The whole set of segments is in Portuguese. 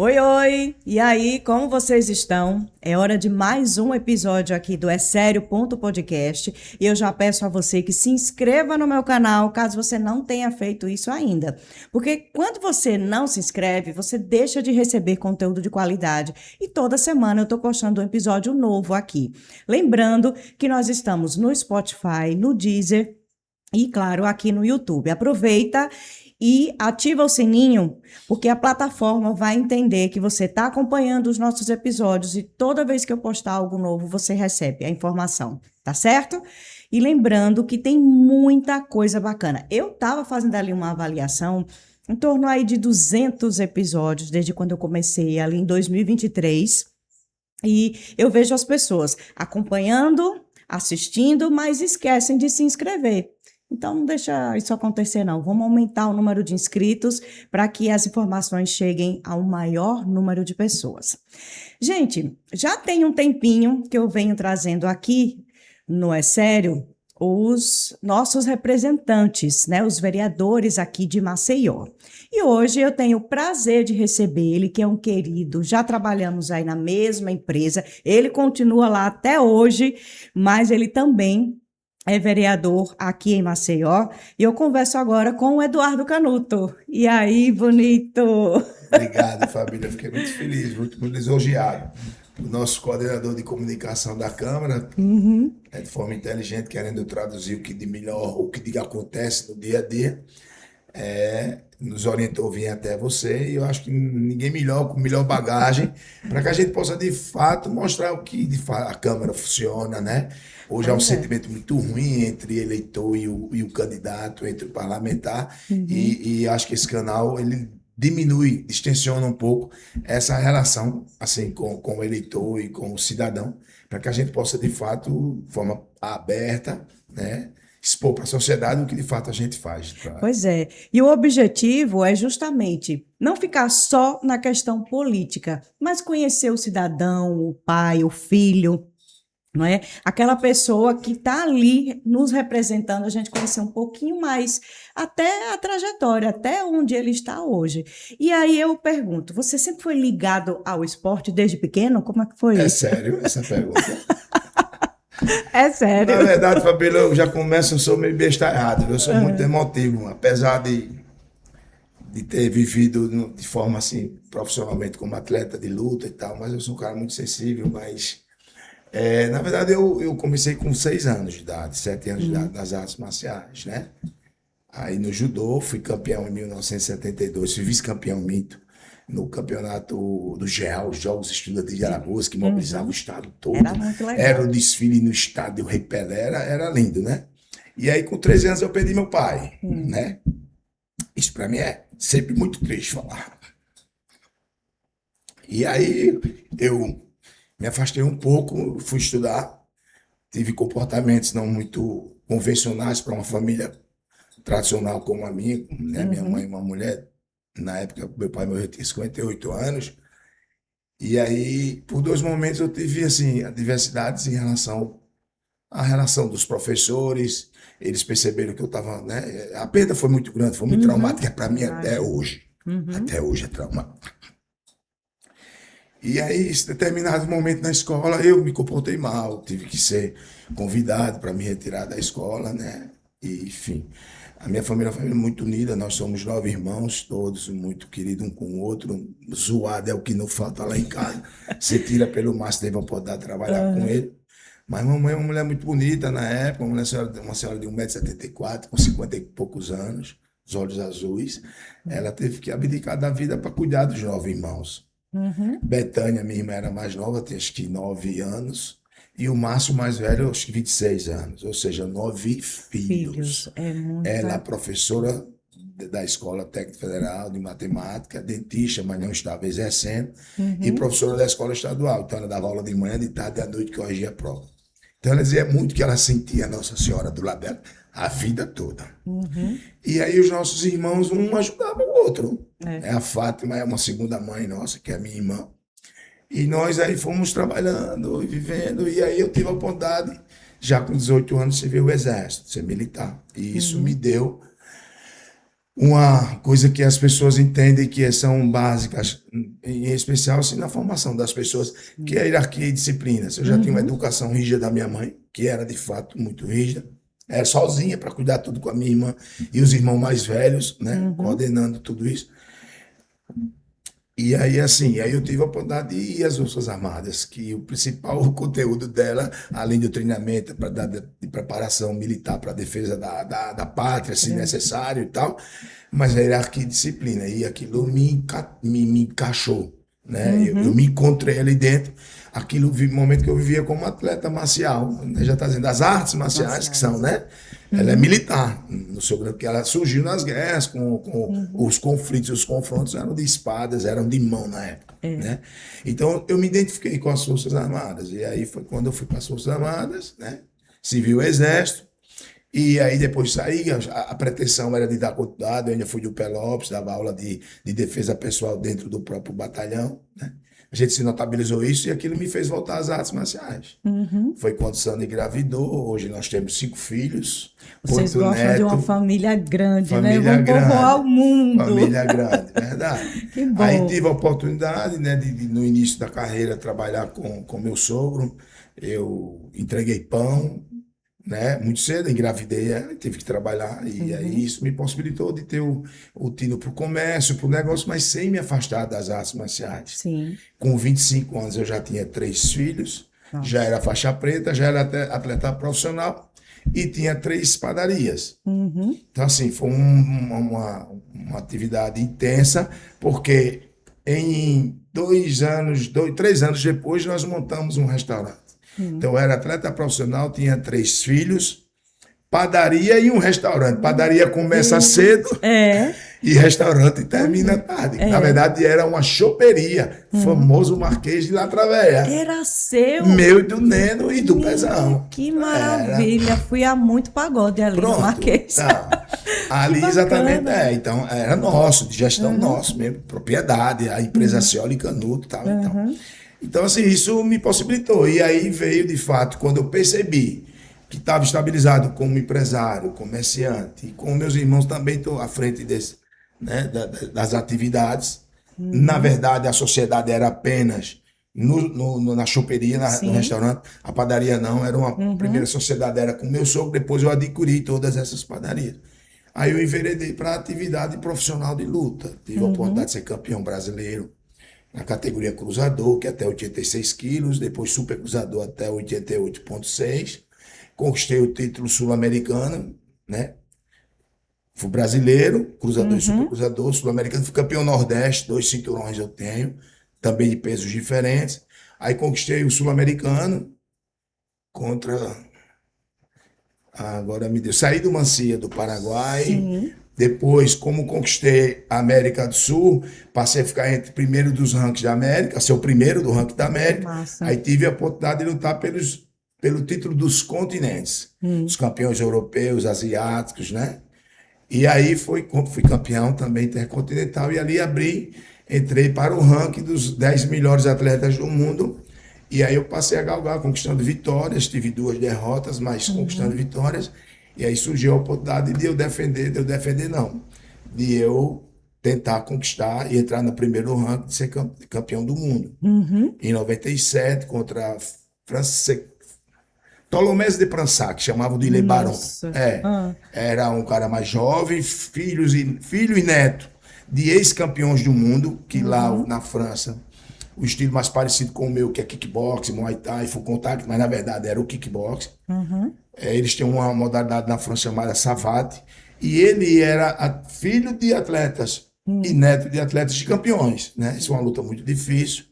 Oi, oi! E aí, como vocês estão? É hora de mais um episódio aqui do É Sério Podcast. E eu já peço a você que se inscreva no meu canal, caso você não tenha feito isso ainda. Porque quando você não se inscreve, você deixa de receber conteúdo de qualidade. E toda semana eu estou postando um episódio novo aqui. Lembrando que nós estamos no Spotify, no Deezer e, claro, aqui no YouTube. Aproveita e ativa o sininho, porque a plataforma vai entender que você está acompanhando os nossos episódios e toda vez que eu postar algo novo, você recebe a informação, tá certo? E lembrando que tem muita coisa bacana. Eu estava fazendo ali uma avaliação em torno aí de 200 episódios, desde quando eu comecei ali em 2023, e eu vejo as pessoas acompanhando, assistindo, mas esquecem de se inscrever. Então, não deixa isso acontecer, não. Vamos aumentar o número de inscritos para que as informações cheguem ao maior número de pessoas. Gente, já tem um tempinho que eu venho trazendo aqui no É Sério os nossos representantes, né, os vereadores aqui de Maceió. E hoje eu tenho o prazer de receber ele, que é um querido, já trabalhamos aí na mesma empresa, ele continua lá até hoje, mas ele também é vereador aqui em Maceió, e eu converso agora com o Eduardo Canuto. E aí, bonito? Obrigado, família. Fiquei muito feliz, muito lisonjeado. O nosso coordenador de comunicação da Câmara, de forma inteligente, querendo traduzir o que de melhor, o que de acontece no dia a dia, nos orientou a vir até você. E eu acho que ninguém melhor, com melhor bagagem, para que a gente possa de fato mostrar o que de fato a Câmara funciona, né? Hoje há um Pois é. sentimento muito ruim entre eleitor e o candidato, entre o parlamentar, e acho que esse canal ele diminui, distensiona um pouco essa relação assim com o eleitor e com o cidadão, para que a gente possa de fato, de forma aberta, né, expor para a sociedade o que de fato a gente faz. Pois é. E o objetivo é justamente não ficar só na questão política, mas conhecer o cidadão, o pai, o filho, não é? Aquela pessoa que está ali nos representando, a gente conhecer um pouquinho mais, até a trajetória, até onde ele está hoje. E aí eu pergunto, você sempre foi ligado ao esporte desde pequeno? Como é que foi É isso? sério essa pergunta. É Na sério. verdade, Fabíola, eu já começo, eu sou meio bestalhado, eu sou muito emotivo, apesar de ter vivido de forma assim, profissionalmente como atleta de luta e tal, mas eu sou um cara muito sensível, mas na verdade eu comecei com 6 anos de idade, 7 anos de idade nas artes marciais, né? Aí no judô fui campeão em 1972, fui vice-campeão mito no campeonato do GEAL, os Jogos Estudantis de Alagoas, que mobilizava o estado Era todo. muito Era o legal. desfile no estádio Rei Pelé, era lindo, né? E aí com 13 anos eu perdi meu pai, né? Isso para mim é sempre muito triste falar. E aí eu me afastei um pouco, fui estudar, tive comportamentos não muito convencionais para uma família tradicional como a minha, né? Minha mãe, uma mulher, na época, meu pai morreu, tinha 58 anos, e aí, por 2 momentos, eu tive, assim, adversidades em relação à relação dos professores, eles perceberam que eu estava, né? A perda foi muito grande, foi muito traumática para mim até Imagina. hoje. Até hoje é trauma. E aí, em determinado momento na escola, eu me comportei mal, tive que ser convidado para me retirar da escola, né? E, enfim, a minha família é uma família muito unida, nós somos 9 irmãos, todos muito queridos um com o outro. Zoado é o que não falta lá em casa. Você tira pelo máximo, teve a oportunidade de trabalhar com ele. Mas mamãe é uma mulher muito bonita na época, uma senhora de 1,74 m, com 50 e poucos anos, os olhos azuis. Ela teve que abdicar da vida para cuidar dos 9 irmãos. Betânia, minha irmã, era mais nova, tinha acho que 9 anos. E o Márcio, mais velho, acho que 26 anos. Ou seja, 9 Filhos, filhos. é Ela, muita. professora da Escola Técnica Federal de Matemática, dentista, mas não estava exercendo, e professora da Escola Estadual. Então, ela dava aula de manhã, de tarde e à noite, corrigia a prova. Então, ela dizia muito que ela sentia a Nossa Senhora do lado dela a vida toda. E aí, os nossos irmãos, um ajudava o outro. A Fátima é uma segunda mãe nossa, que é a minha irmã. E nós aí fomos trabalhando e vivendo. E aí eu tive a oportunidade, já com 18 anos, de servir o exército, ser militar. E isso me deu uma coisa que as pessoas entendem que são básicas, em especial assim, na formação das pessoas, que é a hierarquia e disciplinas. Eu já tinha uma educação rígida da minha mãe, que era de fato muito rígida. Era sozinha para cuidar tudo com a minha irmã e os irmãos mais velhos, né? Coordenando tudo isso. E aí, assim, aí eu tive a oportunidade de ir às Forças Armadas, que o principal conteúdo dela, além do treinamento de preparação militar para a defesa da pátria, se necessário e tal, mas a hierarquia e disciplina. E aquilo me encaixou, né? Eu me encontrei ali dentro. Aquilo, no momento que eu vivia como atleta marcial, né? Já está dizendo, das artes marciais, que são, né? Ela é militar, no seu grupo, que ela surgiu nas guerras, com os conflitos, os confrontos eram de espadas, eram de mão na época, né? Então, eu me identifiquei com as Forças Armadas, e aí foi quando eu fui para as Forças Armadas, né? Civil Exército, e aí depois saí, a pretensão era de dar continuidade, eu ainda fui do Pelópolis, dava aula de defesa pessoal dentro do próprio batalhão, né? A gente se notabilizou isso e aquilo me fez voltar às artes marciais. Foi quando Sandra engravidou, hoje nós temos 5 filhos. Vocês gostam de uma família grande, família né? Vamos povoar o mundo. Família grande, verdade. Que bom. Aí tive a oportunidade, né, no início da carreira, trabalhar com meu sogro. Eu entreguei pão, né, muito cedo, engravidei ela, tive que trabalhar, e aí isso me possibilitou de ter o tino para o comércio, para o negócio, mas sem me afastar das artes marciais. Sim. Com 25 anos eu já tinha 3 filhos, já era faixa preta, já era atleta profissional e tinha 3 padarias. Então, assim, foi uma atividade intensa, porque em 3 anos depois nós montamos um restaurante. Então, eu era atleta profissional, tinha 3 filhos, padaria e um restaurante. Padaria começa cedo e restaurante termina tarde. Na verdade, era uma choperia, famoso Marquês de Latravéia. Era seu? Meu, do Neno e do Pezão. Que maravilha. Fui a muito pagode ali no Marquês. Então, ali exatamente, então era nosso, de gestão nosso mesmo, propriedade, a empresa Cioli Canuto e tal. Então, assim, isso me possibilitou. E aí veio, de fato, quando eu percebi que estava estabilizado como empresário, comerciante, e com meus irmãos também estou à frente né, das atividades. Na verdade, a sociedade era apenas na choperia, no restaurante. A padaria não, era uma primeira sociedade, era com meu sogro, depois eu adquiri todas essas padarias. Aí eu enveredei para a atividade profissional de luta. Tive a oportunidade de ser campeão brasileiro na categoria cruzador, que é até 86 quilos, depois super cruzador até 88,6. Conquistei o título sul-americano, né? Fui brasileiro, cruzador e super cruzador, sul-americano, fui campeão nordeste, 2 cinturões eu tenho, também de pesos diferentes. Aí conquistei o sul-americano contra... Agora me deu. Saí do Mancia, do Paraguai. Sim. Depois, como conquistei a América do Sul, passei a ficar entre primeiro dos rankings da América, ser o primeiro do ranking da América. Massa. Aí tive a oportunidade de lutar pelo título dos continentes, os campeões europeus, asiáticos, né? E aí fui campeão também intercontinental e ali entrei para o ranking dos 10 melhores atletas do mundo. E aí eu passei a galgar, conquistando vitórias, tive 2 derrotas, mas conquistando vitórias. E aí surgiu a oportunidade de eu tentar conquistar e entrar no primeiro ranking de ser campeão do mundo. Em 97, contra Tolomés de Pransac, chamavam de Ile Baron. Era um cara mais jovem, filho e neto de ex-campeões do mundo, que lá na França, o estilo mais parecido com o meu, que é kickboxing, muay thai, full contact, mas na verdade era o kickboxing. Eles têm uma modalidade na França chamada savate, e ele era filho de atletas e neto de atletas de campeões, né? Isso é uma luta muito difícil.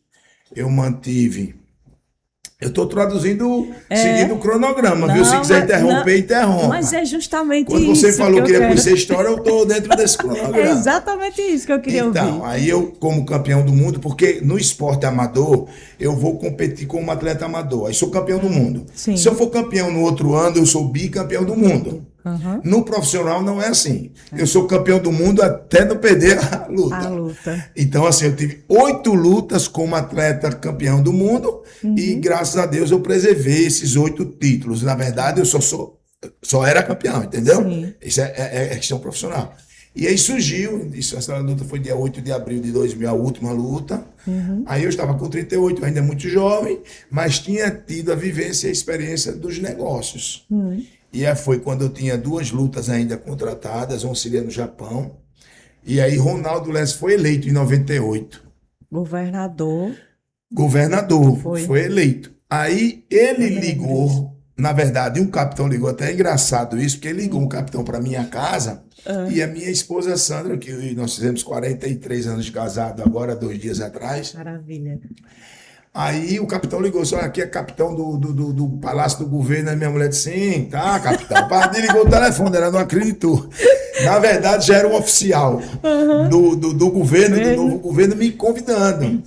Eu estou traduzindo, seguindo o cronograma, viu? Se quiser interromper, interrompa. Mas é justamente Quando isso. Quando você falou que queria quero. conhecer a história, eu estou dentro desse cronograma. É exatamente isso que eu queria ouvir. Então, aí eu, como campeão do mundo, porque no esporte amador, eu vou competir como atleta amador. Aí sou campeão do mundo. Sim. Se eu for campeão no outro ano, eu sou bicampeão do mundo. No profissional não é assim. Eu sou campeão do mundo até não perder a luta. Então, assim, eu tive 8 lutas como atleta campeão do mundo e, graças a Deus, eu preservei esses 8 títulos. Na verdade, eu só era campeão, entendeu? Sim. Isso é questão profissional. E aí surgiu, essa luta foi dia 8 de abril de 2000, a última luta. Aí eu estava com 38, ainda muito jovem, mas tinha tido a vivência e a experiência dos negócios. E aí foi quando eu tinha 2 lutas ainda contratadas, uma seria no Japão. E aí Ronaldo Lessa foi eleito em 98. Governador, foi eleito. Aí ele ligou, na verdade, um capitão ligou, até é engraçado isso, porque ele ligou um capitão para minha casa, e a minha esposa Sandra, que nós fizemos 43 anos de casado agora, 2 dias atrás. Maravilha. Aí o capitão ligou, só aqui é capitão do Palácio do Governo, a minha mulher disse, sim, tá, capitão. Ele ligou o telefone, ela não acreditou. Na verdade, já era um oficial do governo, do novo governo, me convidando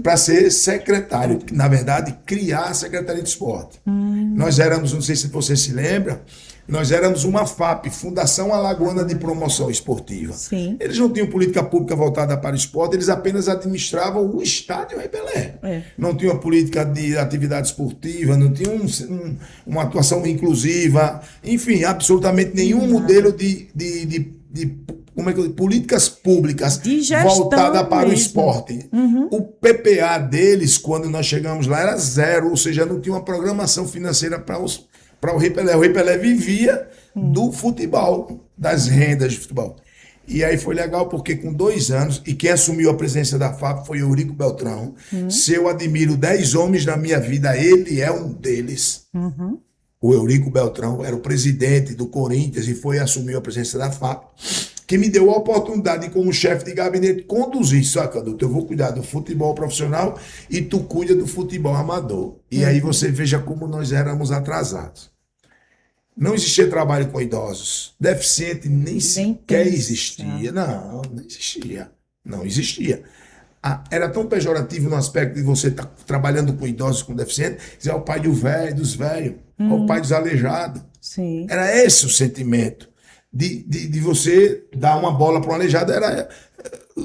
para ser secretário. Na verdade, criar a Secretaria de Esporte. Nós éramos, não sei se você se lembra, nós éramos uma FAP, Fundação Alagoana de Promoção Esportiva. Sim. Eles não tinham política pública voltada para o esporte, eles apenas administravam o estádio Rei Pelé. Não tinha uma política de atividade esportiva, não tinha uma atuação inclusiva, enfim, absolutamente nenhum modelo de políticas públicas voltada para o esporte. O PPA deles, quando nós chegamos lá, era 0, ou seja, não tinha uma programação financeira para o Rei Pelé. O Rei Pelé vivia do futebol, das rendas de futebol. E aí foi legal porque com 2 anos, e quem assumiu a presidência da FAP foi Eurico Beltrão. Se eu admiro 10 homens na minha vida, ele é um deles. O Eurico Beltrão era o presidente do Corinthians e assumiu a presidência da FAP, que me deu a oportunidade de, como chefe de gabinete, conduzir. Só que eu vou cuidar do futebol profissional e tu cuida do futebol amador. E aí você veja como nós éramos atrasados. Não existia trabalho com idosos. Deficiente nem sequer existia. Não existia. Não existia. Era tão pejorativo no aspecto de você estar trabalhando com idosos, com deficientes, dizer, o pai dos velhos, o pai dos aleijados. Sim. Era esse o sentimento de você dar uma bola para um aleijado. Era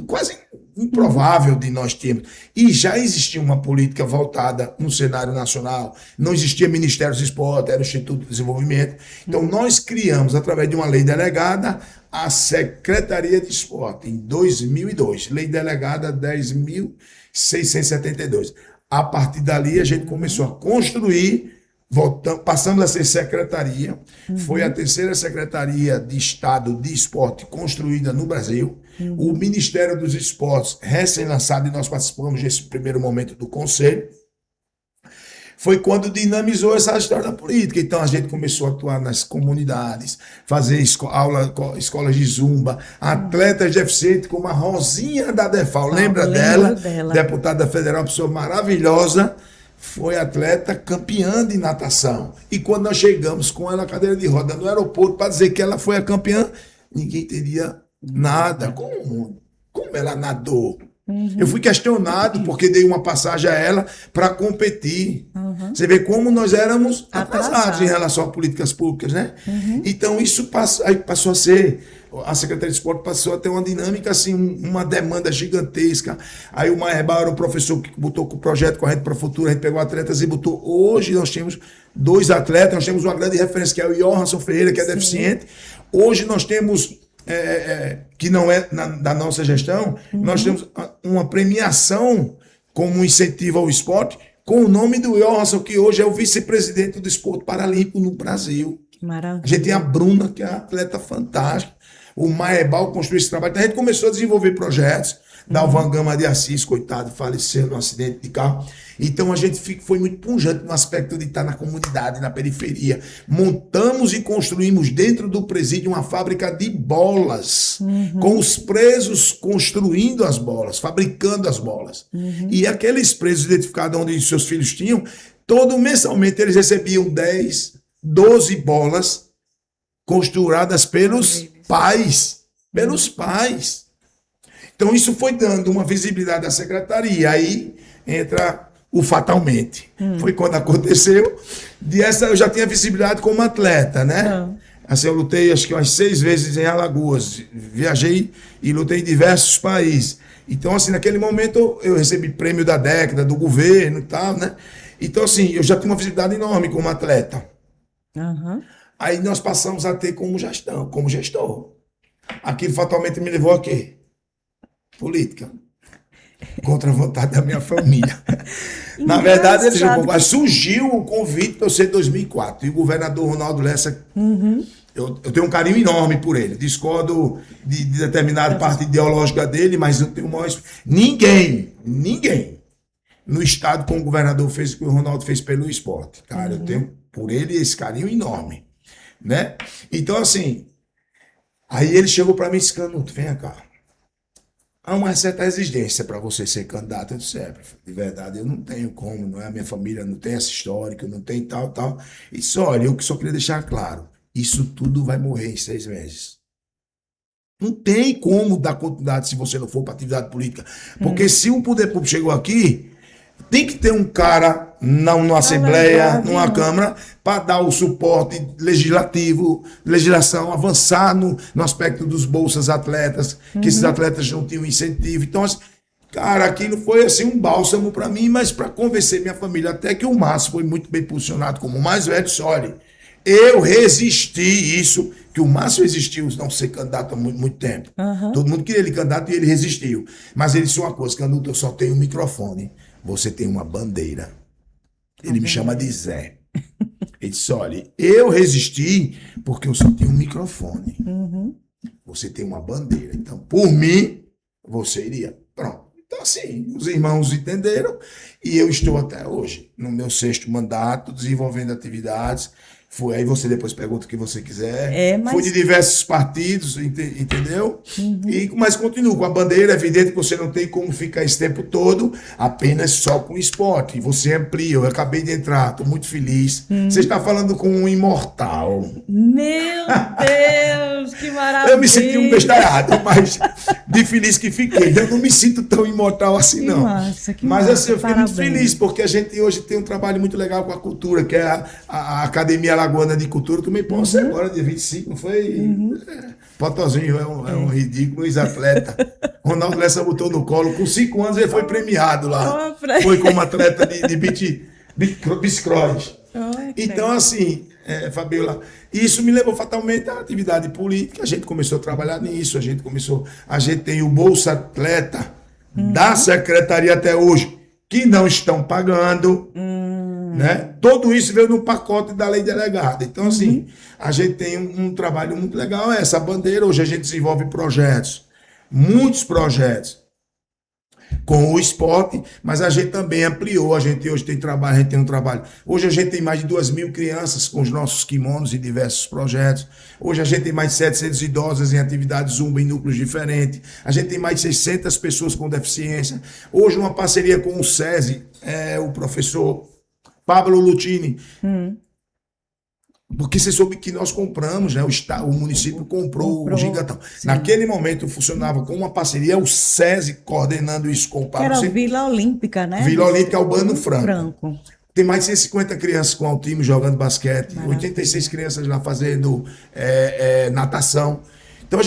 quase improvável de nós termos. E já existia uma política voltada no cenário nacional. Não existia Ministério do Esporte, era o Instituto de Desenvolvimento. Então nós criamos, através de uma lei delegada, a Secretaria de Esporte, em 2002. Lei delegada 10.672. A partir dali a gente começou a construir, passamos a ser secretaria, foi a 3ª Secretaria de Estado de Esporte construída no Brasil, o Ministério dos Esportes recém-lançado, e nós participamos desse primeiro momento do Conselho, foi quando dinamizou essa história da política. Então a gente começou a atuar nas comunidades, fazer escolas de zumba, atletas deficientes como a Rosinha da Defal, lembra dela? Deputada federal, pessoa maravilhosa, foi atleta campeã de natação. E quando nós chegamos com ela na cadeira de roda no aeroporto para dizer que ela foi a campeã, ninguém teria nada. Como ela nadou? Eu fui questionado porque dei uma passagem a ela para competir. Você vê como nós éramos atrasados em relação a políticas públicas, né? Então isso passou a ser... A Secretaria de Esporte passou a ter uma dinâmica, assim, uma demanda gigantesca. Aí o Maierbal era o professor que botou com o projeto Corrente para o Futuro, a gente pegou atletas e botou. Hoje nós temos 2 atletas, nós temos uma grande referência, que é o Johansson Ferreira, que é deficiente. Hoje nós temos, que não é da nossa gestão, nós temos uma premiação como um incentivo ao esporte, com o nome do Johansson, que hoje é o vice-presidente do esporte paralímpico no Brasil. Que maravilha. A gente tem a Bruna, que é uma atleta fantástica. O Maierbal construiu esse trabalho. Então a gente começou a desenvolver projetos. Dalvan Gama de Assis, coitado, faleceu num acidente de carro. Então a gente foi muito pujante no aspecto de estar na comunidade, na periferia. Montamos e construímos dentro do presídio uma fábrica de bolas, com os presos construindo as bolas, fabricando as bolas. E aqueles presos identificados onde seus filhos tinham, mensalmente eles recebiam 10, 12 bolas costuradas pelos pais. Então isso foi dando uma visibilidade à secretaria. Aí entra o fatalmente. Foi quando aconteceu. Eu já tinha visibilidade como atleta, né? Assim, eu lutei acho que umas 6 vezes em Alagoas. Viajei e lutei em diversos países. Então, assim, naquele momento eu recebi prêmio da década, do governo e tal, né? Então, assim, eu já tinha uma visibilidade enorme como atleta. Aí nós passamos a ter como gestor. Aquilo fatalmente me levou a quê? Política. Contra a vontade da minha família. Na verdade, eles Engraçado. surgiu o convite para eu ser em 2004. E o governador Ronaldo Lessa, eu tenho um carinho enorme por ele. Discordo de determinada parte ideológica dele, mas eu tenho mais. Ninguém no estado como o governador fez o que o Ronaldo fez pelo esporte. Cara, eu tenho por ele esse carinho enorme. Né? Então, assim, aí ele chegou para mim e disse: Canuto, vem cá. Há uma certa exigência para você ser candidato. Eu disse: de verdade, eu não tenho como, não é? A minha família não tem essa história, não tem tal. E disse: olha, eu só queria deixar claro, isso tudo vai morrer em 6 meses. Não tem como dar continuidade se você não for para atividade política. Porque se o poder público chegou aqui, tem que ter um cara numa Assembleia, numa Câmara, para dar o suporte legislativo, legislação, avançar no aspecto dos bolsas atletas, que esses atletas não tinham incentivo. Então, assim, cara, aquilo foi assim um bálsamo para mim, mas para convencer minha família, até que o Márcio foi muito bem posicionado como o mais velho, disse: olha, eu resisti isso, que o Márcio resistiu não ser candidato há muito tempo. Todo mundo queria ele candidato e ele resistiu. Mas ele disse uma coisa: Canuto, eu só tenho um microfone, você tem uma bandeira. Ele me chama de Zé. Ele disse: olha, eu resisti porque eu só tenho um microfone. Você tem uma bandeira. Então, por mim, você iria. Pronto. Então, assim, os irmãos entenderam e eu estou até hoje, no meu 6º mandato, desenvolvendo atividades. Aí você depois pergunta o que você quiser. Fui de diversos partidos, entendeu? Mas continuo com a bandeira. É evidente que você não tem como ficar esse tempo todo apenas só com esporte. Você amplia. Eu acabei de entrar, estou muito feliz. Você está falando com um imortal. Meu Deus, que maravilha! Eu me senti um bestalhado, mas de feliz que fiquei. Eu não me sinto tão imortal assim, não. Mas assim, eu fiquei muito feliz, porque a gente hoje tem um trabalho muito legal com a cultura, que é a Academia Alagoana de Cultura. Tomei posse agora, dia 25, não foi? Potozinho é um ridículo ex-atleta. Ronaldo Lessa botou no colo. Com 5 anos ele foi premiado lá. Foi como atleta de bicicross. Então, assim, Fabiola, isso me levou fatalmente à atividade política. A gente começou a trabalhar nisso. A gente tem o Bolsa Atleta da Secretaria até hoje, que não estão pagando. Né? Tudo isso veio no pacote da lei delegada. Então, assim, a gente tem um trabalho muito legal. Essa bandeira, hoje a gente desenvolve projetos, muitos projetos com o esporte, mas a gente também ampliou. A gente hoje tem trabalho, a gente tem um trabalho. Hoje a gente tem mais de 2.000 crianças com os nossos kimonos em diversos projetos. Hoje a gente tem mais de 700 idosas em atividades Zumba em núcleos diferentes. A gente tem mais de 600 pessoas com deficiência. Hoje, uma parceria com o SESI, o professor Pablo Lutini, porque você soube que nós compramos, né? O município comprou o Gigantão. Sim. Naquele momento funcionava com uma parceria, o SESI coordenando isso com o Pablo. Era Vila Olímpica, né? Vila Olímpica Albano Franco. Tem mais de 150 crianças com autismo jogando basquete, 86 crianças lá fazendo natação. Então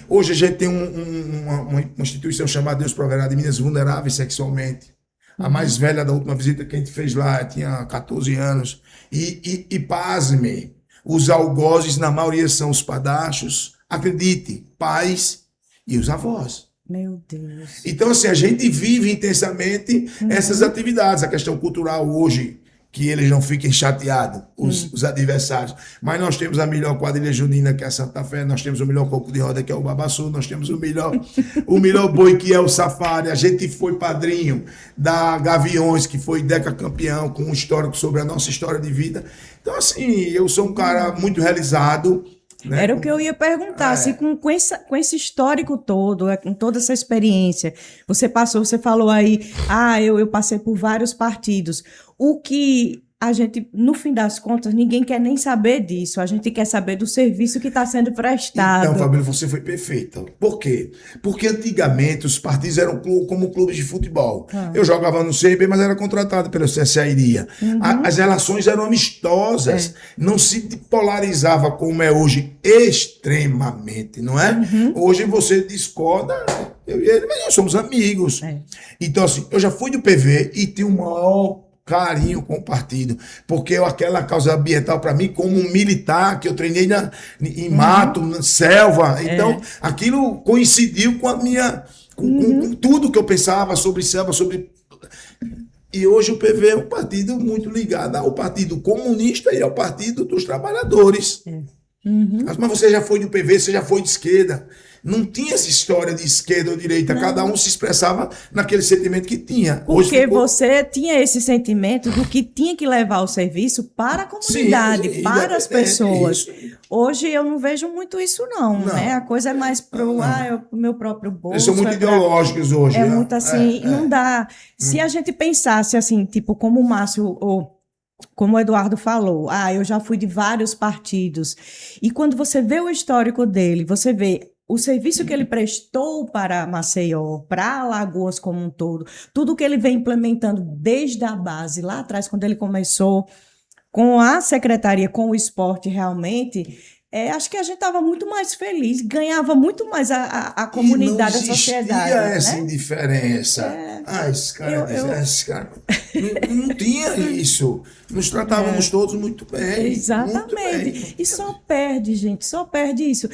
hoje a gente tem uma instituição chamada Deus Proverá de Meninas Vulneráveis Sexualmente. A mais velha da última visita que a gente fez lá tinha 14 anos. E pasme, os algozes, na maioria, são os padachos. Acredite, pais e os avós. Meu Deus. Então, assim, a gente vive intensamente essas atividades. A questão cultural hoje, que eles não fiquem chateados, os adversários. Mas nós temos a melhor quadrilha junina, que é a Santa Fé, nós temos o melhor coco de roda, que é o Babaçu, nós temos o melhor boi, que é o Safari. A gente foi padrinho da Gaviões, que foi decacampeão, com um histórico sobre a nossa história de vida. Então, assim, eu sou um cara muito realizado. Né? Era o que eu ia perguntar, assim, com esse histórico todo, com toda essa experiência, você falou aí, eu passei por vários partidos. O que a gente, no fim das contas, ninguém quer nem saber disso. A gente quer saber do serviço que está sendo prestado. Então, Fabíola, você foi perfeita. Por quê? Porque antigamente os partidos eram como clubes de futebol. Eu jogava no CRB, mas era contratado pelo CSA Iria. As relações eram amistosas. Não se polarizava como é hoje, extremamente, não é? Hoje você discorda, eu e ele, mas nós somos amigos. Então, assim, eu já fui do PV e tenho o maior carinho com o partido, porque aquela causa ambiental para mim, como um militar, que eu treinei em mato, na selva, então aquilo coincidiu com a minha, com tudo que eu pensava sobre selva, sobre... E hoje o PV é um partido muito ligado ao Partido Comunista e ao Partido dos Trabalhadores. Mas você já foi do PV, você já foi de esquerda. Não tinha essa história de esquerda ou direita. Não. Cada um se expressava naquele sentimento que tinha. Porque você tinha esse sentimento do que tinha que levar o serviço para a comunidade, sim, para as pessoas. Hoje eu não vejo muito isso, não. Né? A coisa é mais para o meu próprio bolso. Eles são muito ideológicos hoje. É muito assim, não dá. Se a gente pensasse assim, tipo, como o Márcio... Como o Eduardo falou, eu já fui de vários partidos. E quando você vê o histórico dele, você vê o serviço que ele prestou para Maceió, para Alagoas como um todo, tudo que ele vem implementando desde a base, lá atrás, quando ele começou com a secretaria, com o esporte, realmente... acho que a gente estava muito mais feliz, ganhava muito mais a comunidade, a sociedade. Não existia essa indiferença. Esse cara. Não tinha isso. Nos tratávamos todos muito bem. Exatamente. Muito bem. E só perde, gente, só perde isso.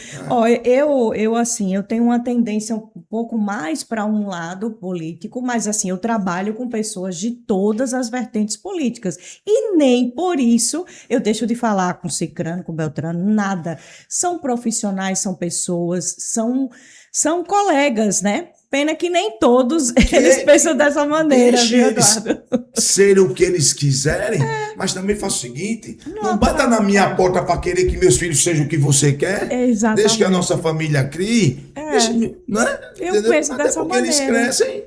Eu tenho uma tendência um pouco mais para um lado político, mas assim, eu trabalho com pessoas de todas as vertentes políticas. E nem por isso eu deixo de falar com Cicrano, com Beltrano, nada. São profissionais, são pessoas, são colegas, né? Pena que nem todos eles pensam dessa maneira, viu, Eduardo? Ser o que eles quiserem, mas também faço o seguinte, não bata na minha porta para querer que meus filhos sejam o que você quer. Exatamente. Deixa que a nossa família crie. Não é? Eu penso até dessa porque maneira. Eles crescem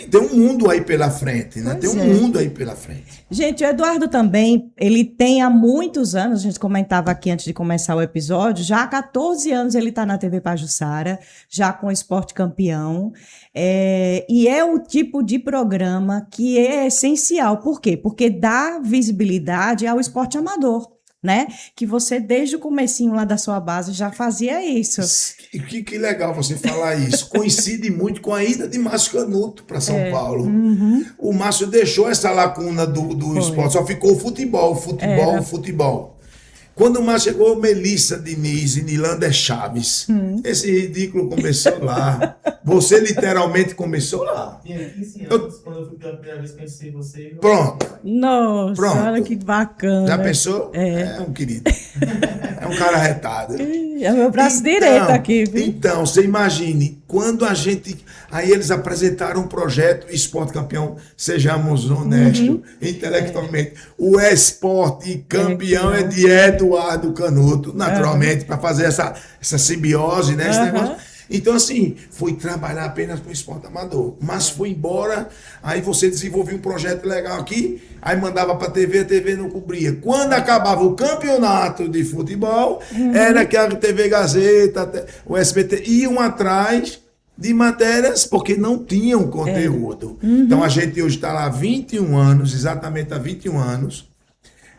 e tem um mundo aí pela frente, né? Tem um mundo aí pela frente. Gente, o Eduardo também, ele tem há muitos anos, a gente comentava aqui antes de começar o episódio, já há 14 anos ele está na TV Pajuçara, já com o Esporte Campeão, e é o tipo de programa que é essencial. Por quê? Porque dá visibilidade ao esporte amador, né? Que você, desde o comecinho lá da sua base, já fazia isso. Que legal você falar isso. Coincide muito com a ida de Márcio Canuto para São Paulo. O Márcio deixou essa lacuna do esporte, só ficou o futebol. Quando o Márcio chegou, Melissa Diniz e Nilander Chaves. Esse ridículo começou lá. Você literalmente começou lá. Tinha 15 anos, quando eu fui pela primeira vez conhecer você. Pronto. Nossa, olha que bacana. Já pensou? É um querido. É um cara arretado. É o meu braço direito aqui, viu? Então, você imagine, quando a gente... Aí eles apresentaram um projeto Esporte Campeão, sejamos honestos, intelectualmente. O Esporte Campeão é de Eduardo Canuto, naturalmente, para fazer essa simbiose, né? Esse negócio. Então, assim, foi trabalhar apenas com o esporte amador. Mas foi embora, aí você desenvolveu um projeto legal aqui, aí mandava para a TV não cobria. Quando acabava o campeonato de futebol, era que a TV Gazeta, o SBT iam atrás de matérias, porque não tinham conteúdo. Então, a gente hoje está lá há 21 anos, exatamente há 21 anos,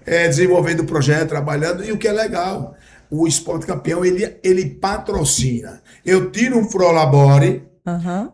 desenvolvendo o projeto, trabalhando, e o que é legal... O Esporte Campeão, ele patrocina. Eu tiro um Prolabore,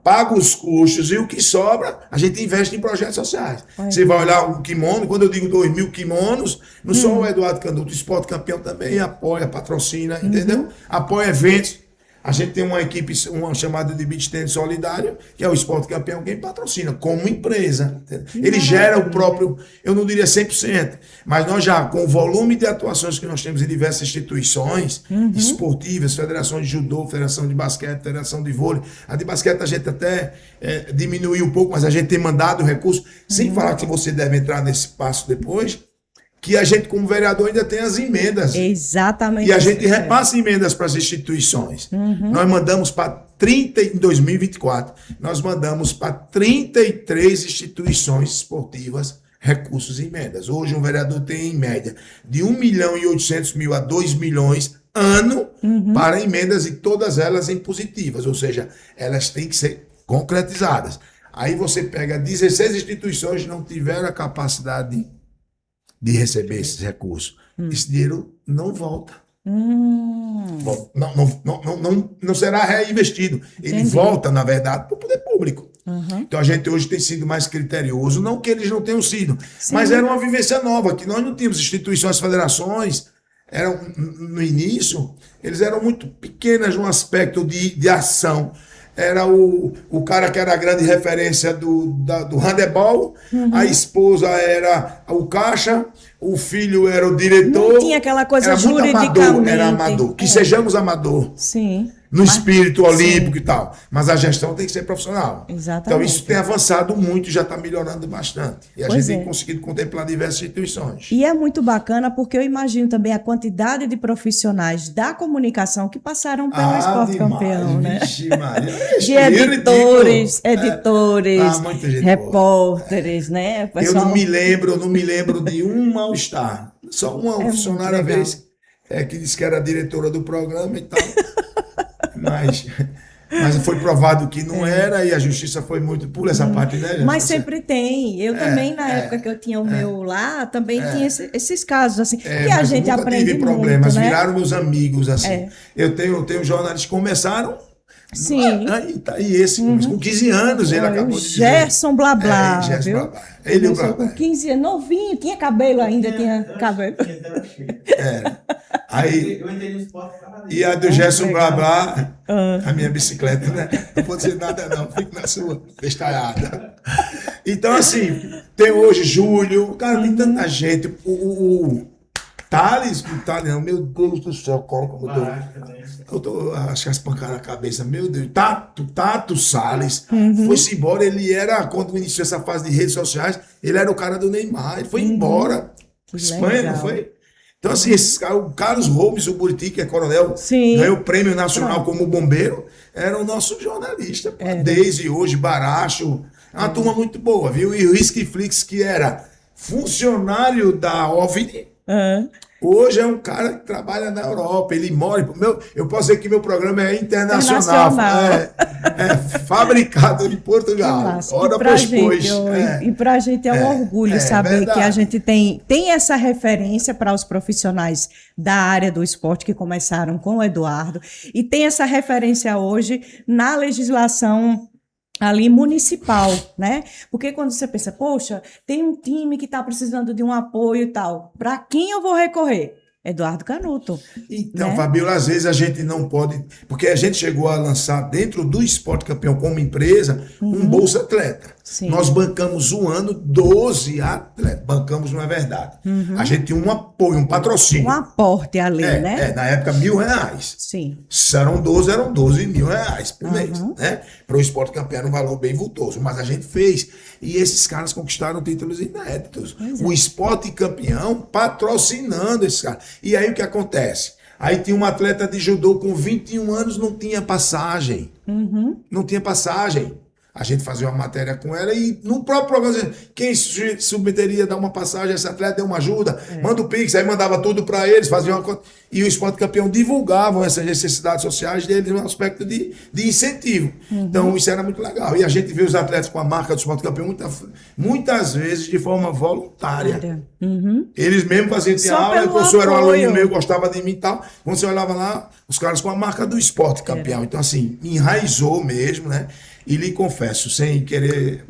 pago os custos e o que sobra, a gente investe em projetos sociais. Você vai olhar o kimono, quando eu digo 2.000 kimonos, não só o Eduardo Canuto, o Esporte Campeão também apoia, patrocina, entendeu? Apoia eventos. A gente tem uma equipe, uma chamada de Beach Tennis Solidário, que é o Esporte Campeão, quem patrocina, como empresa. Ele gera o próprio, eu não diria 100%, mas nós já, com o volume de atuações que nós temos em diversas instituições esportivas, Federação de Judô, Federação de Basquete, Federação de Vôlei, a de basquete a gente até diminuiu um pouco, mas a gente tem mandado recursos, sem falar que você deve entrar nesse passo depois, que a gente, como vereador, ainda tem as emendas. Exatamente. E a gente repassa emendas para as instituições. Nós mandamos em 2024, nós mandamos para 33 instituições esportivas recursos e emendas. Hoje um vereador tem, em média, de 1.800.000 a 2 milhões ano para emendas, e todas elas impositivas, ou seja, elas têm que ser concretizadas. Aí você pega 16 instituições que não tiveram a capacidade de receber esses recursos. Esse dinheiro não volta. Bom, não será reinvestido. Ele volta, na verdade, para o poder público. Então a gente hoje tem sido mais criterioso, não que eles não tenham sido, mas era uma vivência nova, que nós não tínhamos instituições, federações, no início, eles eram muito pequenas no aspecto de ação. Era o cara que era a grande referência do handebol, a esposa era o caixa, o filho era o diretor. Não tinha aquela coisa era muito juridicamente. amador, era amador. Que sejamos amador. Sim. No espírito olímpico e tal. Mas a gestão tem que ser profissional. Exatamente. Então isso tem avançado muito e já está melhorando bastante. E a Pois gente é. tem conseguido contemplar diversas instituições. E é muito bacana porque eu imagino também a quantidade de profissionais da comunicação que passaram pelo Esporte demais, Campeão, né? Vixe, Maria. De editores, muita gente repórteres, né? Eu Pessoal... não me lembro de um mal-estar. Só uma funcionária muito vez que disse que era diretora do programa e tal. mas foi provado que não era e a justiça foi muito por essa parte, né? Mas sempre tem. Eu também, na época que eu tinha o meu lá, também tinha esses casos, assim, que a mas gente eu nunca aprende tive problemas, muito, né? viraram meus amigos, assim. Eu tenho jornalistas que começaram. Sim. E esse, com 15 anos, ele acabou de dizer. Gerson Blá Blá, Gerson viu? Blá Blá. Ele e o Blá Com Blá. 15 anos, novinho, tinha cabelo ainda, tinha cabelo. Aí, Eu entrei no esporte por causa e disso. a do Gerson Blá Blá, a minha bicicleta, né? Não vou dizer nada não, fique na sua bestalhada. Então, assim, tem hoje Júlio, cara, tem tanta gente. O Thales, não, meu Deus do céu, como eu tô acho que as pancadas na cabeça, meu Deus. Tato Salles foi-se embora, ele era, quando iniciou essa fase de redes sociais, ele era o cara do Neymar, ele foi embora. Espanha, legal. não foi? Então, assim, esses caras, o Carlos Holmes, o Buriti, que é coronel, Sim. ganhou o prêmio nacional como bombeiro, era o nosso jornalista. Desde hoje, Baracho, uma turma muito boa, viu? E o Risky Flix, que era funcionário da OVNI, hoje é um cara que trabalha na Europa, ele mora. Eu posso dizer que meu programa é internacional. É fabricado em Portugal. Ora, E pra gente é um orgulho saber verdade. que a gente tem essa referência para os profissionais da área do esporte que começaram com o Eduardo e tem essa referência hoje na legislação ali municipal, né? Porque quando você pensa, poxa, tem um time que está precisando de um apoio e tal, para quem eu vou recorrer? Eduardo Canuto. Então, né? Fabiola, às vezes a gente não pode, porque a gente chegou a lançar dentro do Esporte Campeão como empresa um Bolsa Atleta. Sim. Nós bancamos um ano 12 atletas. Bancamos, não é verdade. A gente tinha um apoio, um patrocínio. Um aporte ali, né? Na época, R$1.000. Sim. Se eram 12 mil reais por mês, né? Para o Esporte Campeão era um valor bem vultoso, mas a gente fez. E esses caras conquistaram títulos inéditos. O Esporte Campeão patrocinando esses caras. E aí o que acontece? Aí tinha uma atleta de judô com 21 anos, não tinha passagem. Não tinha passagem. A gente fazia uma matéria com ela e no próprio programa, quem se submeteria a dar uma passagem, esse atleta deu uma ajuda, manda o Pix, aí mandava tudo para eles, fazia uma conta. E o Esporte Campeão divulgavam essas necessidades sociais deles no aspecto de incentivo. Então isso era muito legal. E a gente vê os atletas com a marca do Esporte Campeão muitas vezes de forma voluntária. Eles mesmo faziam aula, o professor era um aluno meu, gostava de mim e tal. Quando você olhava lá, os caras com a marca do Esporte Campeão. Então assim, enraizou mesmo, né? E lhe confesso, sem querer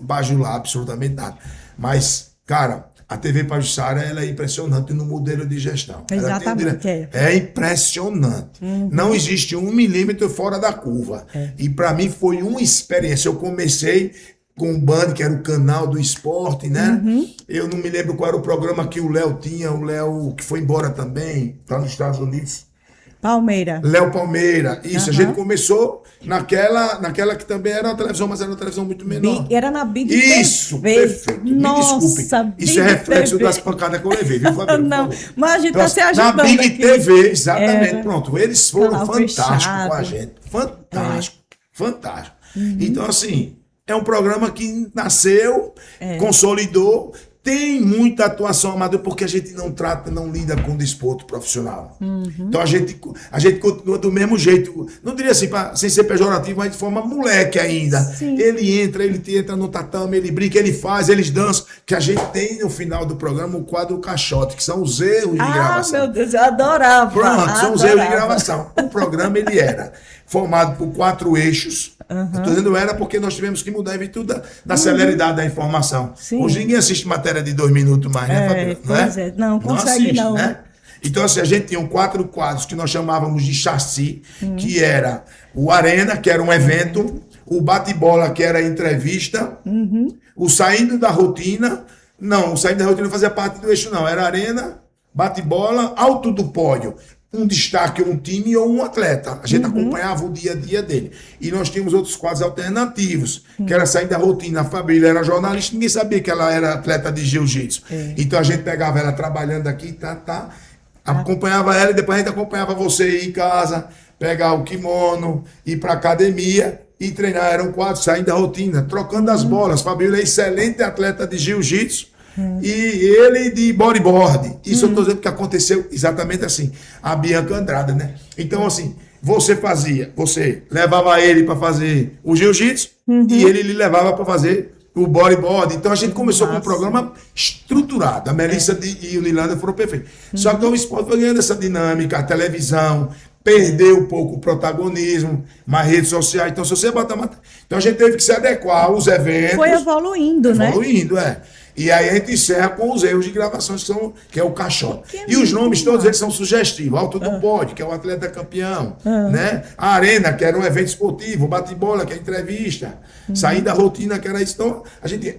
bajular absolutamente nada. Mas, cara, a TV Pajuçara, ela é impressionante no modelo de gestão. Exatamente. É impressionante. Não existe 1 milímetro fora da curva. E para mim foi uma experiência. Eu comecei com o Band, que era o canal do esporte, né? Eu não me lembro qual era o programa que o Léo tinha, o Léo que foi embora também, está nos Estados Unidos. Palmeira. Léo Palmeira. Isso, a gente começou naquela que também era uma televisão, mas era uma televisão muito menor. Era na Big Isso, TV. perfeito. Nossa, me desculpe. Isso Big é reflexo TV. das pancadas que eu levei, viu, Fabio? Não, mas a gente Então, tá se ajudando na Big aqui. TV, exatamente. Pronto, eles foram Canal fantásticos fechado. com a gente. Fantástico. Então, assim, é um programa que nasceu, consolidou, tem muita atuação amadora, porque a gente não lida com desporto profissional. Então a gente continua do mesmo jeito, não diria assim, sem ser pejorativo, mas de forma moleque ainda. Sim. Ele entra no tatame, ele brinca, ele faz, eles dançam, que a gente tem no final do programa o quadro caixote, que são os erros de gravação. Meu Deus, eu adorava. Pronto, são os erros de gravação. O programa, ele era formado por 4 eixos. Eu tô dizendo era porque nós tivemos que mudar em virtude da celeridade da informação. Sim. Hoje ninguém assiste matéria de 2 minutos mais, né, Fabiola? Pois é. Não consegue não. Né? Então, assim, a gente tinha 4 quadros que nós chamávamos de chassi, que era o Arena, que era um evento, o Bate-Bola, que era a entrevista, o Saindo da Rotina. Não, o Saindo da Rotina não fazia parte do eixo, não. Era Arena, Bate-Bola, Alto do Pódio. Um destaque, um time ou um atleta. A gente acompanhava o dia a dia dele. E nós tínhamos outros quadros alternativos, que era Saindo da Rotina. A Fabíola era jornalista, ninguém sabia que ela era atleta de jiu-jitsu. Então a gente pegava ela trabalhando aqui, acompanhava ela e depois a gente acompanhava você ir em casa, pegar o kimono, ir pra academia e treinar. Eram 4, Saindo da Rotina, trocando as bolas. Fabíola é excelente atleta de jiu-jitsu. E ele de bodyboard. Isso eu estou dizendo que aconteceu exatamente assim. A Bianca Andrade, né? Então, assim, você levava ele para fazer o jiu-jitsu e ele lhe levava para fazer o bodyboard. Então a gente começou com um programa estruturado. A Melissa e o Lilanda foram perfeitos. Só que o esporte foi ganhando essa dinâmica, a televisão perdeu um pouco o protagonismo, mais redes sociais. Então, se você botar então a gente teve que se adequar aos eventos. Foi evoluindo, né? Evoluindo, E aí a gente encerra com os erros de gravações, que é o caixote. E os nomes todos eles são sugestivos. Alto do Pódio, que é o atleta campeão. Né? A Arena, que era um evento esportivo. O Bate-Bola, que é a entrevista. Sair da Rotina, que era isso. Então,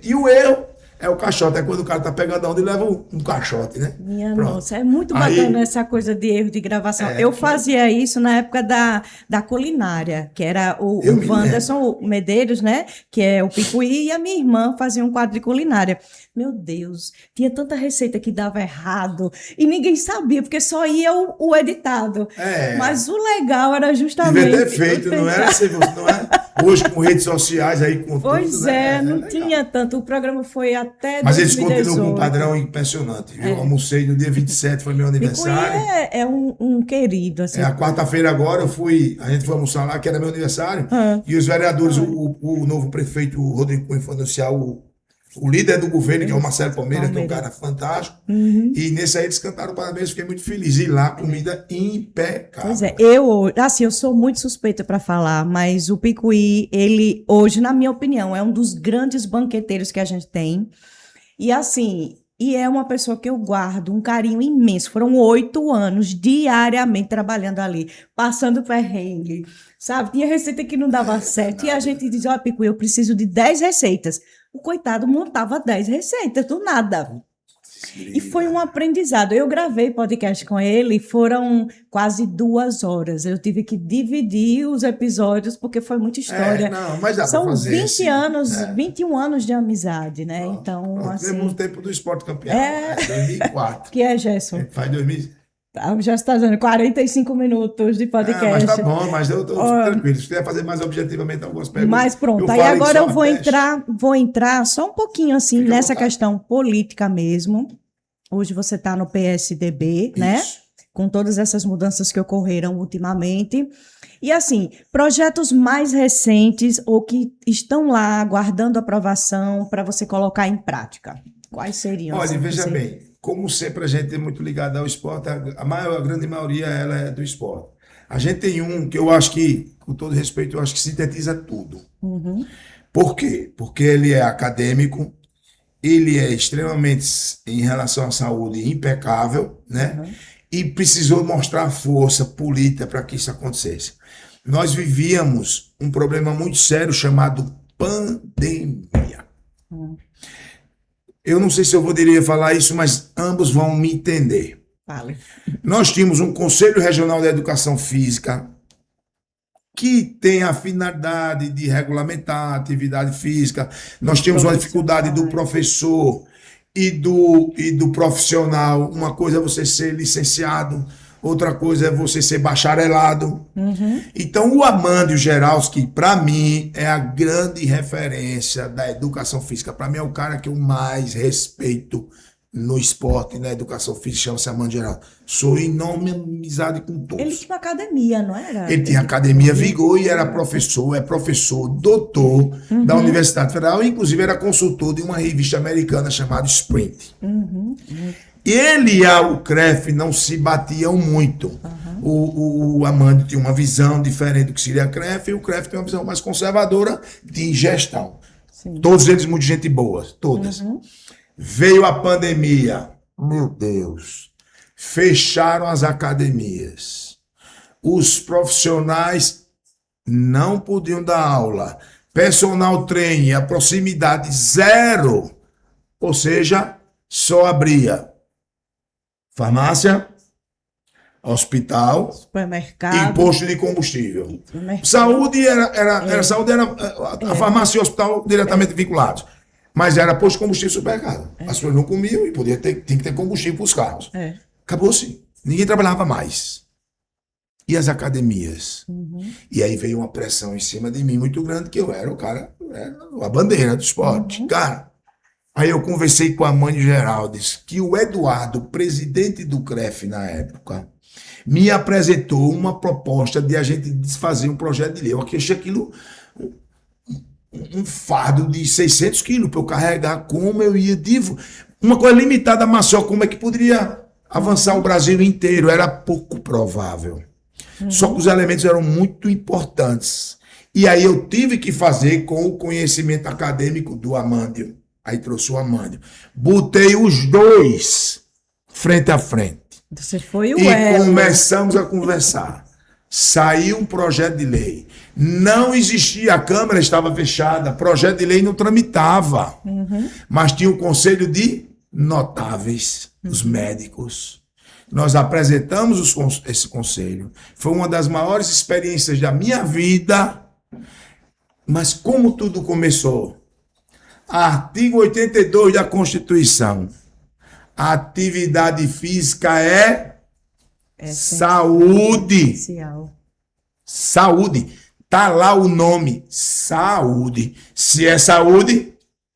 e o erro é o caixote. É quando o cara tá pegando a onda e leva um caixote, né? Minha nossa, é muito bacana essa coisa de erro de gravação. Eu fazia isso na época da culinária, que era o Wanderson Medeiros, né? Que é o Picuí, e a minha irmã fazia um quadro de culinária. Meu Deus, tinha tanta receita que dava errado e ninguém sabia, porque só ia o editado. Mas o legal era justamente... Devia ter feito, não era assim, não é? Hoje com redes sociais aí, com pois tudo, né? não tinha tanto. O programa foi até Mas 2018. eles continuam com um padrão impressionante. Eu almocei no dia 27, foi meu aniversário. É um querido, assim. A quarta-feira agora a gente foi almoçar lá, que era meu aniversário, e os vereadores, o novo prefeito, o Rodrigo Cunha, foi anunciar o líder do governo, que é o Marcelo Palmeira, que é um cara fantástico. E nesse aí eles cantaram parabéns, fiquei muito feliz. E lá, comida impecável. Pois é, eu sou muito suspeita para falar, mas o Picuí, ele hoje, na minha opinião, é um dos grandes banqueteiros que a gente tem. E assim, é uma pessoa que eu guardo um carinho imenso. Foram 8 anos diariamente trabalhando ali, passando perrengue, sabe? Tinha receita que não dava certo. E a gente diz, Picuí, eu preciso de 10 receitas. O coitado montava 10 receitas do nada. E foi um aprendizado. Eu gravei podcast com ele, foram quase 2 horas. Eu tive que dividir os episódios, porque foi muita história. Mas dá São pra fazer 21 anos de amizade, né? Então, assim... Temos o tempo do esporte campeão, 2004. Que é, Gerson? Faz 2000. Já está dando 45 minutos de podcast. Mas tá bom, mas eu tô tranquilo. Se quiser fazer mais objetivamente algumas perguntas. Mas pronto, aí agora eu vou entrar só um pouquinho assim nessa questão política mesmo. Hoje você está no PSDB, né? Com todas essas mudanças que ocorreram ultimamente. E assim, projetos mais recentes ou que estão lá aguardando aprovação para você colocar em prática. Quais seriam? Olha, veja bem. Como sempre, a gente é muito ligado ao esporte, a grande maioria ela é do esporte. A gente tem um que eu acho que, com todo respeito, eu acho que sintetiza tudo. Por quê? Porque ele é acadêmico, ele é extremamente, em relação à saúde, impecável, né? E precisou mostrar força política para que isso acontecesse. Nós vivíamos um problema muito sério chamado pandemia. Eu não sei se eu poderia falar isso, mas ambos vão me entender. Vale. Nós tínhamos um Conselho Regional de Educação Física que tem a finalidade de regulamentar a atividade física. Nós tínhamos uma dificuldade do professor e do profissional. Uma coisa é você ser licenciado, outra coisa é você ser bacharelado. Então, o Amândio Geralski, para mim, é a grande referência da educação física. Para mim, é o cara que eu mais respeito no esporte e na educação física, chama-se Amândio Geralski. Sou enorme amizade com todos. Ele tinha academia, não era? Ele tinha academia Vigor e era professor, doutor da Universidade Federal, e inclusive era consultor de uma revista americana chamada Sprint. Ele e o CREF não se batiam muito, O Amândio tinha uma visão diferente do que seria a CREF, e o CREF tem uma visão mais conservadora de gestão. Sim. Todos eles muito gente boa, todas. Veio a pandemia, meu Deus, fecharam as academias. Os profissionais não podiam dar aula. Personal training, a proximidade zero. Ou seja, só abria farmácia, hospital Supermercado. e posto de combustível. Supermercado. Saúde saúde era a farmácia e o hospital diretamente vinculados. Mas era posto de combustível e supermercado. As pessoas não comiam e tinha que ter combustível para os carros. Acabou-se. Ninguém trabalhava mais. E as academias? E aí veio uma pressão em cima de mim muito grande, que eu era o cara, a bandeira do esporte. Cara, aí eu conversei com a mãe de Geraldes, que o Eduardo, presidente do CREF na época, me apresentou uma proposta de a gente desfazer um projeto de lei. Eu achei aquilo um fardo de 600 quilos para eu carregar, como eu ia uma coisa limitada, mas só como é que poderia avançar o Brasil inteiro. Era pouco provável. Só que os elementos eram muito importantes. E aí eu tive que fazer com o conhecimento acadêmico do Amândio. Aí trouxe o Amândio. Botei os dois frente a frente. Você foi o E elo. começamos a conversar. Saiu um projeto de lei. Não existia, a Câmara estava fechada, projeto de lei não tramitava. Mas tinha o conselho de notáveis, os médicos. Nós apresentamos esse conselho. Foi uma das maiores experiências da minha vida. Mas como tudo começou? Artigo 82 da Constituição. A atividade física é saúde. Essencial. Saúde. Tá lá o nome, saúde. Se é saúde,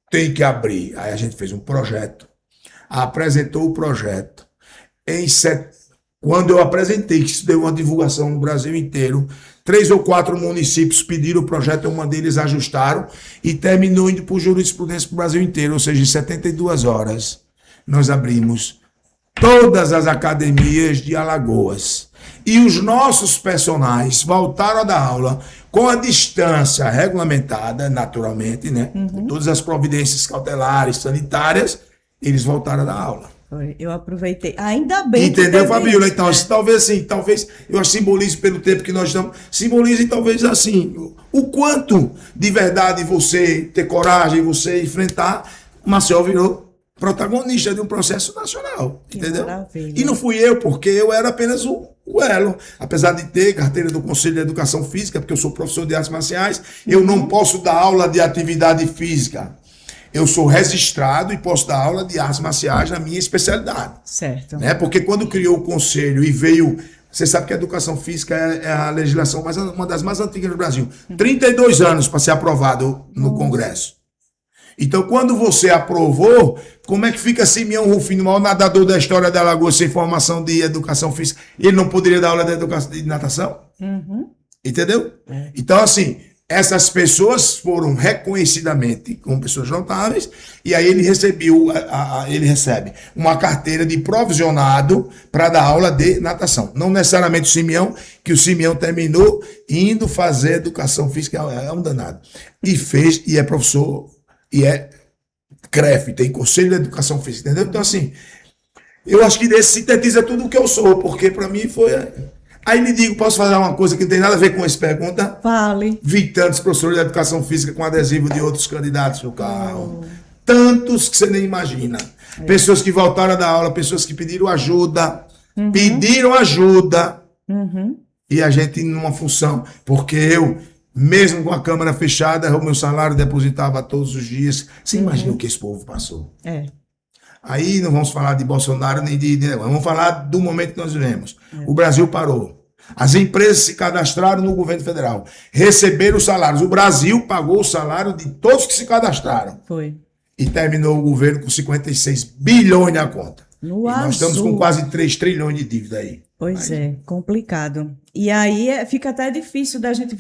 tem que abrir. Aí a gente fez um projeto. Apresentou o projeto. Quando eu apresentei, que isso deu uma divulgação no Brasil inteiro, 3 ou 4 municípios pediram o projeto, uma deles ajustaram e terminou indo por jurisprudência para o Brasil inteiro, ou seja, em 72 horas, nós abrimos todas as academias de Alagoas. E os nossos personagens voltaram a dar aula com a distância regulamentada, naturalmente, né? Com todas as providências cautelares, sanitárias, eles voltaram a dar aula. Eu aproveitei. Ainda bem. Entendeu, Fabíola? Então, talvez eu simbolize pelo tempo que nós estamos, simbolize talvez assim, o quanto de verdade você ter coragem, você enfrentar, Maceió virou protagonista de um processo nacional, entendeu? Maravilha. E não fui eu, porque eu era apenas o elo. Apesar de ter carteira do Conselho de Educação Física, porque eu sou professor de artes marciais, eu não posso dar aula de atividade física. Eu sou registrado e posso dar aula de artes marciais na minha especialidade. Certo. Né? Porque quando criou o conselho e veio... Você sabe que a educação física é a legislação uma das mais antigas do Brasil. 32 anos para ser aprovado no Congresso. Então, quando você aprovou, como é que fica Simeão Rufino, o maior nadador da história da Alagoas, sem formação de educação física? Ele não poderia dar aula de natação? Entendeu? Então, assim... Essas pessoas foram reconhecidamente como pessoas notáveis, e aí ele recebe uma carteira de provisionado para dar aula de natação. Não necessariamente o Simeão, que o Simeão terminou indo fazer educação física, é um danado. E fez, e é professor, e é CREF, tem Conselho de Educação Física, entendeu? Então, assim, eu acho que desse sintetiza tudo o que eu sou, porque para mim foi... Aí lhe digo, posso fazer uma coisa que não tem nada a ver com essa pergunta? Fale. Vi tantos professores de educação física com adesivo de outros candidatos no carro. Tantos que você nem imagina. Pessoas que voltaram da aula, pessoas que pediram ajuda. Pediram ajuda. E a gente numa função. Porque eu, mesmo com a câmara fechada, o meu salário depositava todos os dias. Você imagina o que esse povo passou? Aí não vamos falar de Bolsonaro nem de vamos falar do momento que nós vivemos. O Brasil parou. As empresas se cadastraram no governo federal. Receberam os salários. O Brasil pagou o salário de todos que se cadastraram. Foi. E terminou o governo com 56 bilhões na conta. Nós estamos com quase 3 trilhões de dívida aí. Pois é, complicado. E aí fica até difícil da gente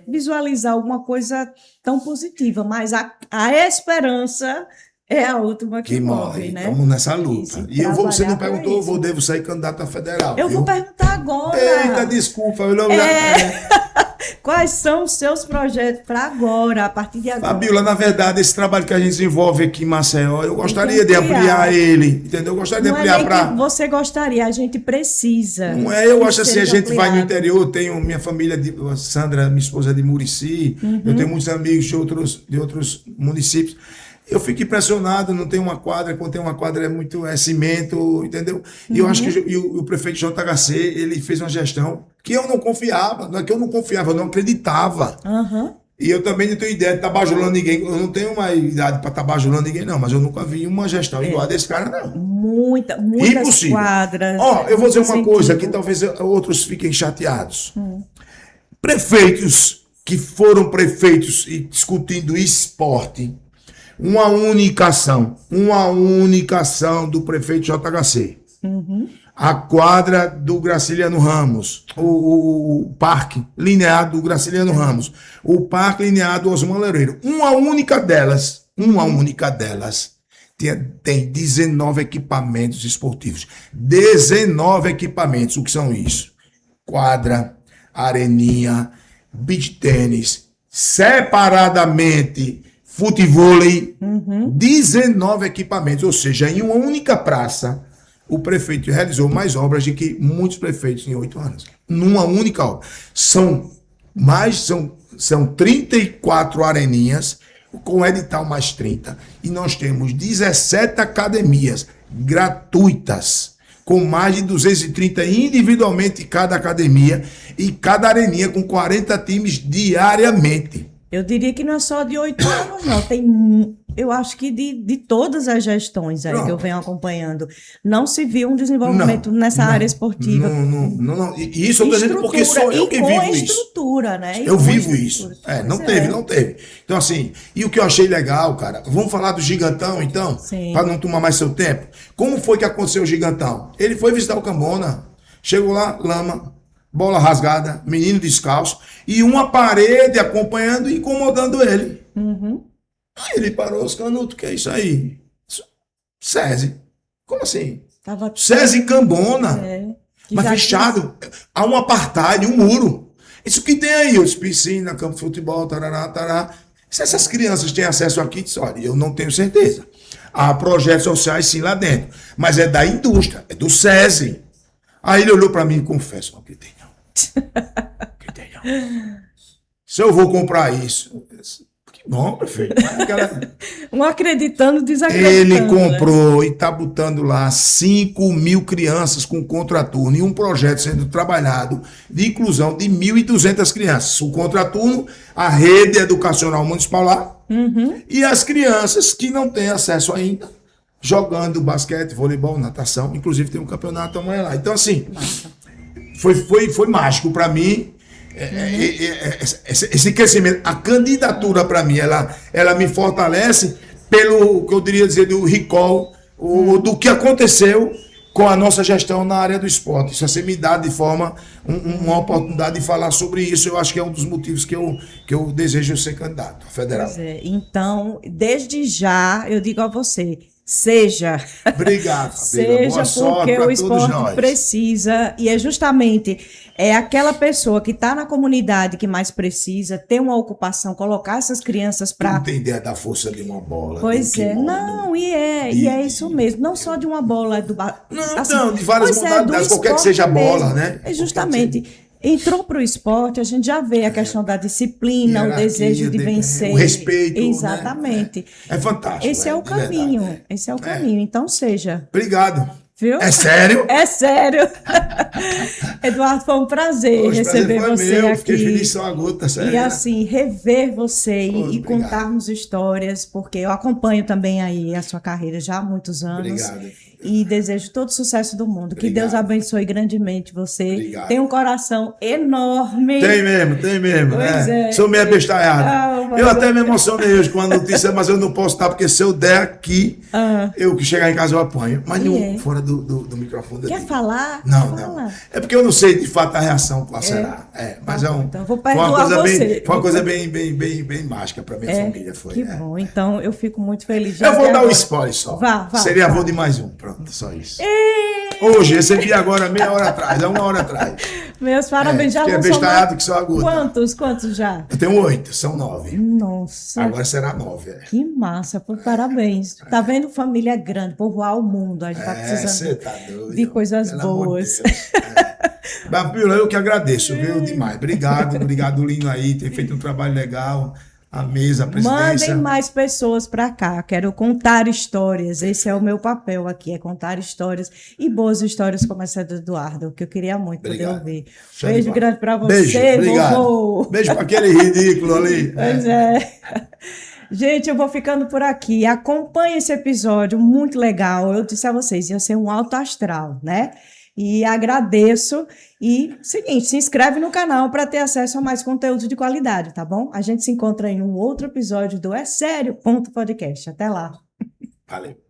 visualizar alguma coisa tão positiva, mas a esperança É a última que morre, né? Estamos nessa luta. Isso, E você não trabalhar pra perguntou, isso. devo sair candidato a federal. Eu viu? vou perguntar agora. Eita, desculpa. Quais são os seus projetos para agora, a partir de agora? Fabiola, na verdade, esse trabalho que a gente desenvolve aqui em Maceió, eu gostaria de ampliar ele, entendeu? Eu gostaria de Não ampliar é nem para... que você gostaria, a gente precisa. Não é, eu acho assim, a seja gente vai no ampliado. interior, eu tenho minha família, a Sandra, minha esposa é de Murici, eu tenho muitos amigos de outros municípios. Eu fico impressionado, não tem uma quadra, quando tem uma quadra é cimento, entendeu? E eu acho que o prefeito JHC, ele fez uma gestão que eu não confiava, não é que eu não confiava, eu não acreditava. Aham. E eu também não tenho ideia de estar bajulando ninguém, eu não tenho uma idade para estar bajulando ninguém não, mas eu nunca vi uma gestão igual a desse cara não. Muitas Impossível. quadras. Ó, eu vou dizer uma muito coisa incentivo. que talvez outros fiquem chateados. Prefeitos que foram prefeitos e discutindo esporte, uma única ação do prefeito JHC. A quadra do Graciliano Ramos, o parque linear do Graciliano Ramos, o parque linear do Osmar Loureiro. Uma única delas tem 19 equipamentos esportivos. 19 equipamentos. O que são isso? Quadra, areninha, beach tênis, separadamente futevôlei, 19 equipamentos, ou seja, em uma única praça, o prefeito realizou mais obras do que muitos prefeitos em 8 anos. Numa única obra. São 34 areninhas, com edital mais 30. E nós temos 17 academias gratuitas, com mais de 230 individualmente cada academia, e cada areninha com 40 times diariamente. Eu diria que não é só de 8 anos, não. Eu acho que de todas as gestões aí Pronto. que eu venho acompanhando, não se viu um desenvolvimento nessa área esportiva. Não. E isso eu estou dizendo porque sou eu que com vivo isso. estrutura, né? E Eu com vivo estrutura. isso. Não Pois teve. Então, assim, e o que eu achei legal, cara, vamos falar do Gigantão, então? Sim. Para não tomar mais seu tempo. Como foi que aconteceu o Gigantão? Ele foi visitar o Cambona, chegou lá, lama, bola rasgada, menino descalço, e uma parede acompanhando e incomodando ele. Aí ele parou os canutos, que é isso aí? SESI. Como assim? Tava SESI Cambona. que Mas já fechado. Há um apartheid, um muro. Isso que tem aí, os piscina, campo de futebol, tarará, tarará. Se essas crianças têm acesso aqui, diz, olha, eu não tenho certeza. Há projetos sociais sim lá dentro. Mas é da indústria, é do SESI. Aí ele olhou para mim e confesso, não acreditei não. Acreditei não. Se eu vou comprar isso... Que bom, prefeito. Um acreditando, desacreditando. Ele né? comprou e está botando lá 5.000 crianças com contraturno e um projeto sendo trabalhado de inclusão de 1.200 crianças. O contraturno, a rede educacional municipal lá, e as crianças que não têm acesso ainda, jogando basquete, voleibol, natação. Inclusive tem um campeonato amanhã lá. Então, assim, foi mágico para mim. Esse crescimento, a candidatura para mim, ela me fortalece pelo que eu diria dizer do recall, do que aconteceu com a nossa gestão na área do esporte. Isso assim, me dá de forma uma oportunidade de falar sobre isso. Eu acho que é um dos motivos que eu desejo ser candidato federal. Pois é. Então, desde já, eu digo a você, seja. Obrigado, Fabíola. Seja Boa sorte porque para o todos esporte nós. precisa, e é justamente aquela pessoa que está na comunidade que mais precisa ter uma ocupação, colocar essas crianças Não para. tem ideia da força de uma bola. Pois do é, kimono. não, e é isso mesmo, não só de uma bola, Não, de várias modalidades, qualquer que seja a bola, né? É justamente. Entrou para o esporte, a gente já vê a questão da disciplina, o Hierarquia, desejo de vencer. o respeito, né? Exatamente. É fantástico. Esse é o de verdade, caminho. né? Esse é o caminho. Então, seja. Obrigado. Viu? É sério? É sério. Eduardo, foi um prazer Hoje, receber prazer foi você meu. aqui. Fiquei feliz só a gota, sério. E assim, rever você Pô, e obrigado. contarmos histórias, porque eu acompanho também aí a sua carreira já há muitos anos. Obrigado. E desejo todo o sucesso do mundo. Que Obrigado. Deus abençoe grandemente você. Obrigado. Tem um coração enorme. Tem mesmo, Pois né? é. Sou meio abestalhado. Ah, mas Eu até me emocionei hoje com a notícia, mas eu não posso estar, porque se eu der aqui, eu que chegar em casa eu apanho. Mas fora do microfone. eu Quer digo. falar? Não, Fala. não. É porque eu não sei de fato a reação qual será. Mas Então eu vou perdoar você. Foi uma coisa bem mágica para minha família. Foi, que bom. Então eu fico muito feliz. Eu vou dar um spoiler só. Vá. Seria avô de mais um. Pronto, só isso. Hoje, recebi agora meia hora atrás, há 1 hora atrás. Meus parabéns, já vão somar... bestalhado que só aguda. Quantos já? Eu tenho 8, são 9. Nossa. Agora será 9. Que massa, parabéns. Tá vendo? Família grande, povoar o mundo. A gente tá precisando tá doido, de coisas boas. Babila, eu que agradeço, viu? Demais. Obrigado, Lino aí, ter feito um trabalho legal. A mesa, a presidência. Mandem mais pessoas para cá. Quero contar histórias. Esse é o meu papel aqui, é contar histórias e boas histórias como essa do Eduardo, que eu queria muito poder ouvir. Beijo grande para você, vovô. Beijo para aquele ridículo ali. Pois é. Gente, eu vou ficando por aqui. Acompanhe esse episódio, muito legal. Eu disse a vocês, ia ser um alto astral, né? E agradeço. E, seguinte, se inscreve no canal para ter acesso a mais conteúdo de qualidade, tá bom? A gente se encontra em um outro episódio do É Sério Podcast. Até lá. Valeu.